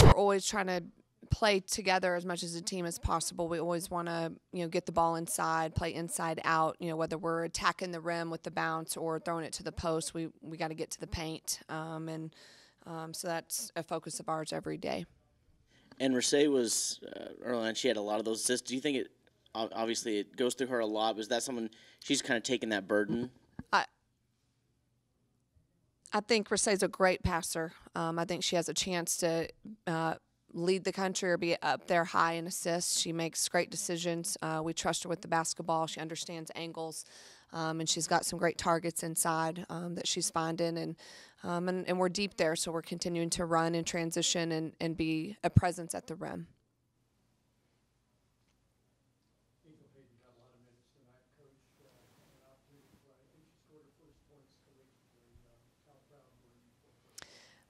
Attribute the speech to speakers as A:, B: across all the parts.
A: We're always trying to play together as much as a team as possible. We always want to, get the ball inside, play inside out. Whether we're attacking the rim with the bounce or throwing it to the post, we got to get to the paint, so that's a focus of ours every day.
B: And Rasay was early on. She had a lot of those assists. Do you think obviously it goes through her a lot? Was that someone she's kind of taken that burden?
A: I think Rasay's a great passer. I think she has a chance to lead the country or be up there high in assists. She makes great decisions. We trust her with the basketball. She understands angles, and she's got some great targets inside that she's finding. And we're deep there, so we're continuing to run and transition and be a presence at the rim.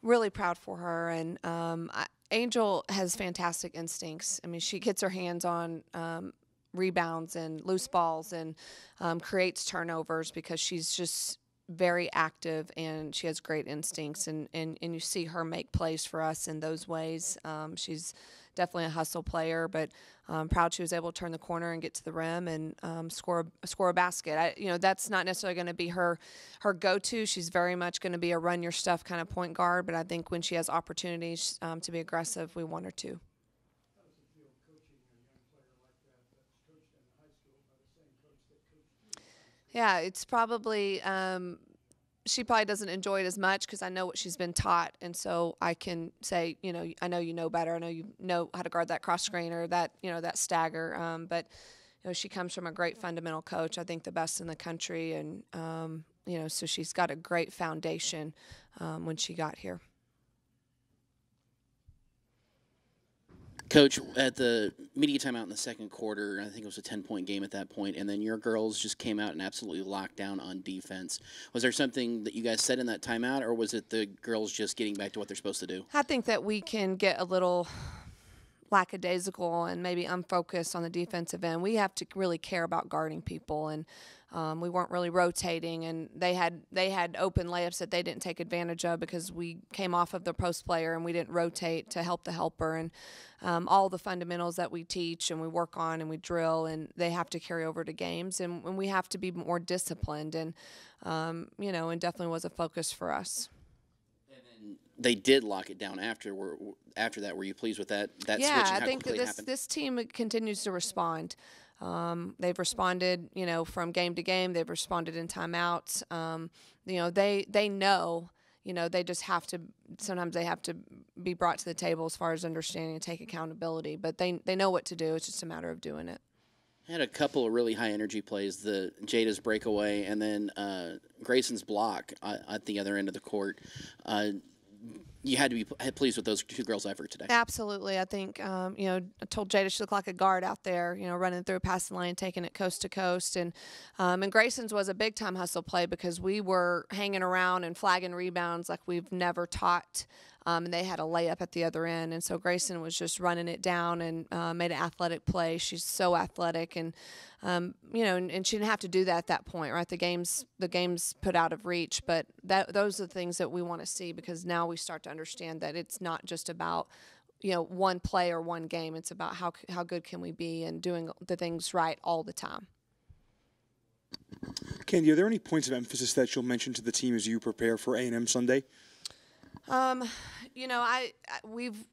A: Really proud for her, and Angel has fantastic instincts. I mean, she gets her hands on rebounds and loose balls and creates turnovers because she's just very active and she has great instincts, and you see her make plays for us in those ways. She's definitely a hustle player, but proud she was able to turn the corner and get to the rim and score a basket. That's not necessarily going to be her go-to. She's very much going to be a run your stuff kind of point guard, but I think when she has opportunities to be aggressive, we want her to. Yeah, it's probably she probably doesn't enjoy it as much because I know what she's been taught, and so I can say, I know you know better. I know you know how to guard that cross screen or that, that stagger. But she comes from a great fundamental coach. I think the best in the country, and so she's got a great foundation when she got here.
B: Coach, at the media timeout in the second quarter, I think it was a 10-point game at that point, and then your girls just came out and absolutely locked down on defense. Was there something that you guys said in that timeout, or was it the girls just getting back to what they're supposed to do?
A: I think that we can get a little lackadaisical and maybe unfocused on the defensive end. We have to really care about guarding people, and we weren't really rotating, and they had open layups that they didn't take advantage of because we came off of the post player and we didn't rotate to help the helper, and all the fundamentals that we teach and we work on and we drill, and they have to carry over to games, and we have to be more disciplined, and and definitely was a focus for us.
B: They did lock it down after that. Were you pleased with that switch?
A: Yeah, I think this team continues to respond. They've responded, from game to game. They've responded in timeouts. They know, they just have to. Sometimes they have to be brought to the table as far as understanding and take accountability. But they know what to do. It's just a matter of doing it.
B: Had a couple of really high energy plays, the Jada's breakaway and then Grayson's block at the other end of the court. You had to be pleased with those two girls' effort today.
A: Absolutely. I think, I told Jada she looked like a guard out there, running through past the lane, taking it coast to coast. And Grayson's was a big-time hustle play because we were hanging around and flagging rebounds like we've never taught. And they had a layup at the other end. And so Grayson was just running it down and made an athletic play. She's so athletic. And, and she didn't have to do that at that point, right? The game's put out of reach. But those are the things that we want to see because now we start to understand that it's not just about, one play or one game. It's about how good can we be and doing the things right all the time.
C: Candy, are there any points of emphasis that you'll mention to the team as you prepare for A&M Sunday?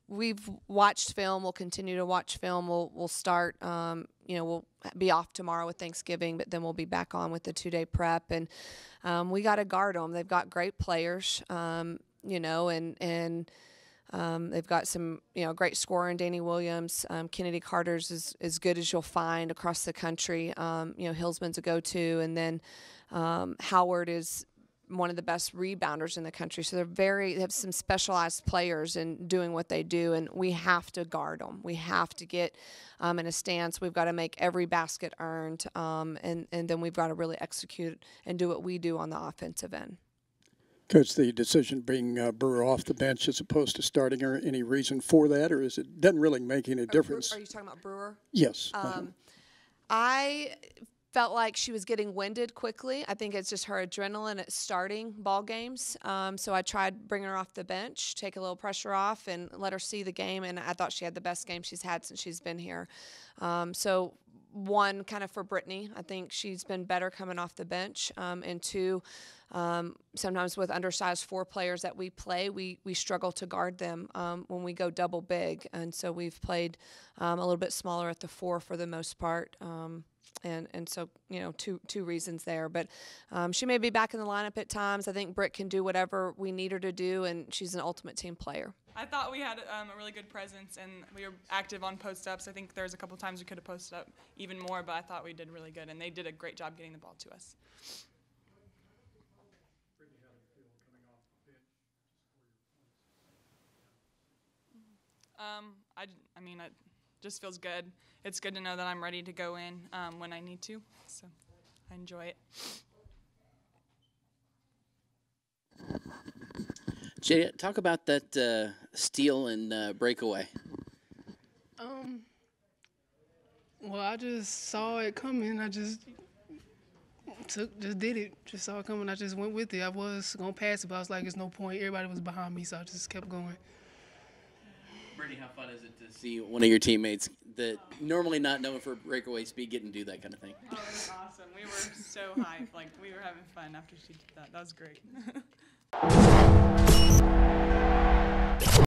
A: We've watched film. We'll continue to watch film. We'll start. We'll be off tomorrow with Thanksgiving, but then we'll be back on with the 2-day prep, and we got to guard them. They've got great players, and they've got some, great scorer in Danny Williams. Kennedy Carter's as good as you'll find across the country. Hillsman's a go-to, and then Howard is one of the best rebounders in the country. So they have some specialized players in doing what they do, and we have to guard them. We have to get in a stance. We've got to make every basket earned, and then we've got to really execute and do what we do on the offensive end.
D: Coach, the decision being Brewer off the bench as opposed to starting her, any reason for that, or doesn't really make any difference?
A: Are you talking about Brewer?
D: Yes.
A: felt like she was getting winded quickly. I think it's just her adrenaline at starting ball games. So I tried bringing her off the bench, take a little pressure off, and let her see the game. And I thought she had the best game she's had since she's been here. So one, kind of for Brittany, I think she's been better coming off the bench. And two, sometimes with undersized 4 players that we play, we struggle to guard them when we go double big. And so we've played a little bit smaller at the 4 for the most part. And so, two reasons there. But she may be back in the lineup at times. I think Britt can do whatever we need her to do, and she's an ultimate team player.
E: I thought we had a really good presence, and we were active on post-ups. I think there's a couple times we could have posted up even more, but I thought we did really good, and they did a great job getting the ball to us. It just feels good. It's good to know that I'm ready to go in when I need to, so I enjoy it.
B: Jay, talk about that steal and breakaway.
F: Well, I just saw it coming. I just did it. Just saw it coming. I just went with it. I was going to pass it, but I was like, there's no point. Everybody was behind me, so I just kept going.
B: Brittany, how fun is it to see one of your teammates that normally not known for breakaway speed get and do that kind of thing?
E: Oh, it was awesome. We were so hyped. Like, we were having fun after she did that. That was great.